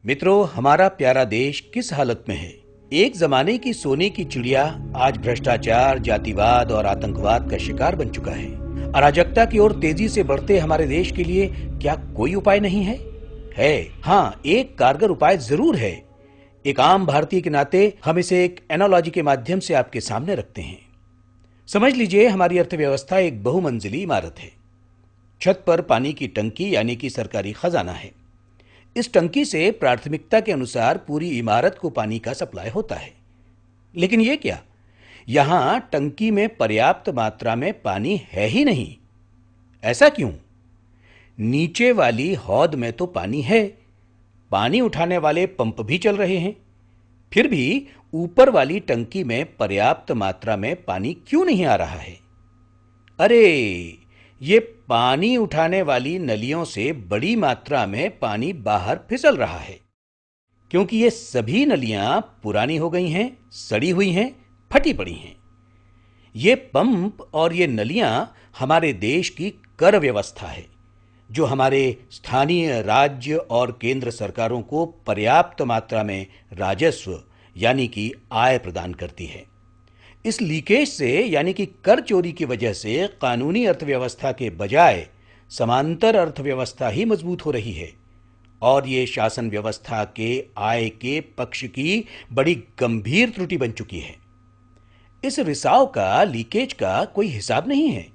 मित्रों, हमारा प्यारा देश किस हालत में है? एक जमाने की सोने की चिड़िया आज भ्रष्टाचार, जातिवाद और आतंकवाद का शिकार बन चुका है। अराजकता की ओर तेजी से बढ़ते हमारे देश के लिए क्या कोई उपाय नहीं है? हाँ, एक कारगर उपाय जरूर है। एक आम भारतीय के नाते हम इसे एक एनालॉजी के माध्यम से आपके सामने रखते हैं। समझ लीजिए, हमारी अर्थव्यवस्था एक बहुमंजिली इमारत है। छत पर पानी की टंकी यानी कि सरकारी खजाना है। इस टंकी से प्राथमिकता के अनुसार पूरी इमारत को पानी का सप्लाई होता है। लेकिन ये क्या, यहां टंकी में पर्याप्त मात्रा में पानी है ही नहीं। ऐसा क्यों? नीचे वाली हौद में तो पानी है, पानी उठाने वाले पंप भी चल रहे हैं, फिर भी ऊपर वाली टंकी में पर्याप्त मात्रा में पानी क्यों नहीं आ रहा है? अरे, ये पानी उठाने वाली नलियों से बड़ी मात्रा में पानी बाहर फिसल रहा है, क्योंकि ये सभी नलियां पुरानी हो गई हैं, सड़ी हुई हैं, फटी पड़ी हैं। ये पंप और ये नलियां हमारे देश की कर व्यवस्था है, जो हमारे स्थानीय, राज्य और केंद्र सरकारों को पर्याप्त मात्रा में राजस्व यानी कि आय प्रदान करती है। इस लीकेज से यानी कि कर चोरी की वजह से कानूनी अर्थव्यवस्था के बजाय समांतर अर्थव्यवस्था ही मजबूत हो रही है, और ये शासन व्यवस्था के आय के पक्ष की बड़ी गंभीर त्रुटि बन चुकी है। इस रिसाव का, लीकेज का कोई हिसाब नहीं है,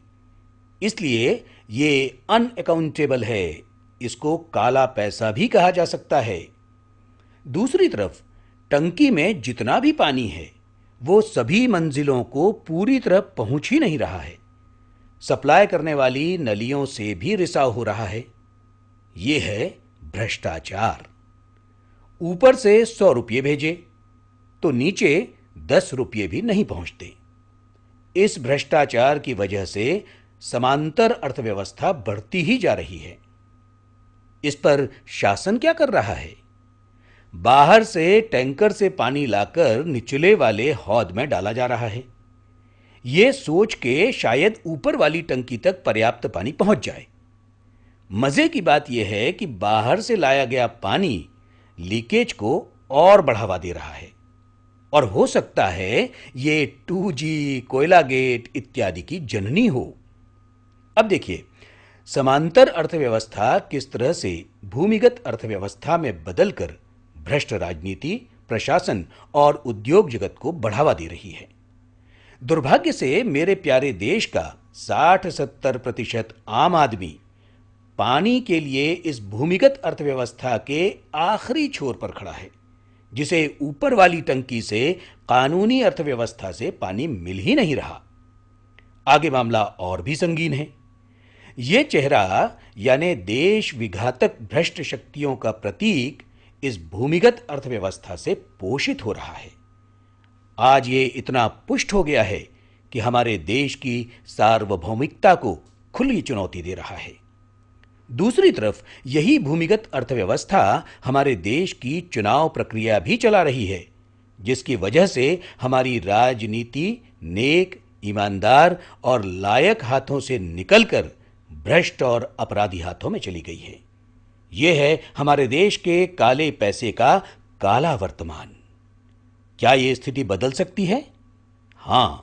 इसलिए ये अनअकाउंटेबल है। इसको काला पैसा भी कहा जा सकता है। दूसरी तरफ टंकी में जितना भी पानी है वो सभी मंजिलों को पूरी तरह पहुंच ही नहीं रहा है। सप्लाई करने वाली नलियों से भी रिसाव हो रहा है। यह है भ्रष्टाचार। ऊपर से 100 रुपये भेजे तो नीचे 10 रुपये भी नहीं पहुंचते। इस भ्रष्टाचार की वजह से समांतर अर्थव्यवस्था बढ़ती ही जा रही है। इस पर शासन क्या कर रहा है? बाहर से टैंकर से पानी लाकर निचले वाले हौद में डाला जा रहा है, यह सोच के शायद ऊपर वाली टंकी तक पर्याप्त पानी पहुंच जाए। मजे की बात यह है कि बाहर से लाया गया पानी लीकेज को और बढ़ावा दे रहा है, और हो सकता है ये 2G, कोयला गेट इत्यादि की जननी हो। अब देखिए, समांतर अर्थव्यवस्था किस तरह से भूमिगत अर्थव्यवस्था में बदलकर भ्रष्ट राजनीति, प्रशासन और उद्योग जगत को बढ़ावा दे रही है। दुर्भाग्य से मेरे प्यारे देश का 60-70% आम आदमी पानी के लिए इस भूमिगत अर्थव्यवस्था के आखिरी छोर पर खड़ा है, जिसे ऊपर वाली टंकी से कानूनी अर्थव्यवस्था से पानी मिल ही नहीं रहा। आगे मामला और भी संगीन है। यह चेहरा यानी देश विघातक भ्रष्ट शक्तियों का प्रतीक इस भूमिगत अर्थव्यवस्था से पोषित हो रहा है। आज ये इतना पुष्ट हो गया है कि हमारे देश की सार्वभौमिकता को खुली चुनौती दे रहा है। दूसरी तरफ यही भूमिगत अर्थव्यवस्था हमारे देश की चुनाव प्रक्रिया भी चला रही है, जिसकी वजह से हमारी राजनीति नेक, ईमानदार और लायक हाथों से निकलकर भ्रष्ट और अपराधी हाथों में चली गई है। यह है हमारे देश के काले पैसे का काला वर्तमान। क्या यह स्थिति बदल सकती है? हां,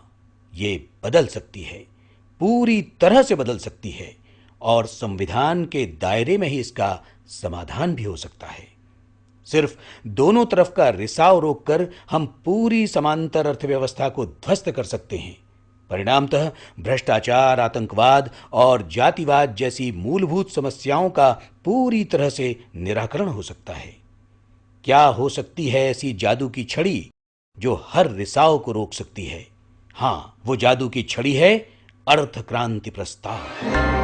ये बदल सकती है, पूरी तरह से बदल सकती है, और संविधान के दायरे में ही इसका समाधान भी हो सकता है। सिर्फ दोनों तरफ का रिसाव रोककर हम पूरी समांतर अर्थव्यवस्था को ध्वस्त कर सकते हैं। परिणामतः भ्रष्टाचार, आतंकवाद और जातिवाद जैसी मूलभूत समस्याओं का पूरी तरह से निराकरण हो सकता है। क्या हो सकती है ऐसी जादू की छड़ी जो हर रिसाव को रोक सकती है? हां, वो जादू की छड़ी है अर्थ क्रांति प्रस्ताव।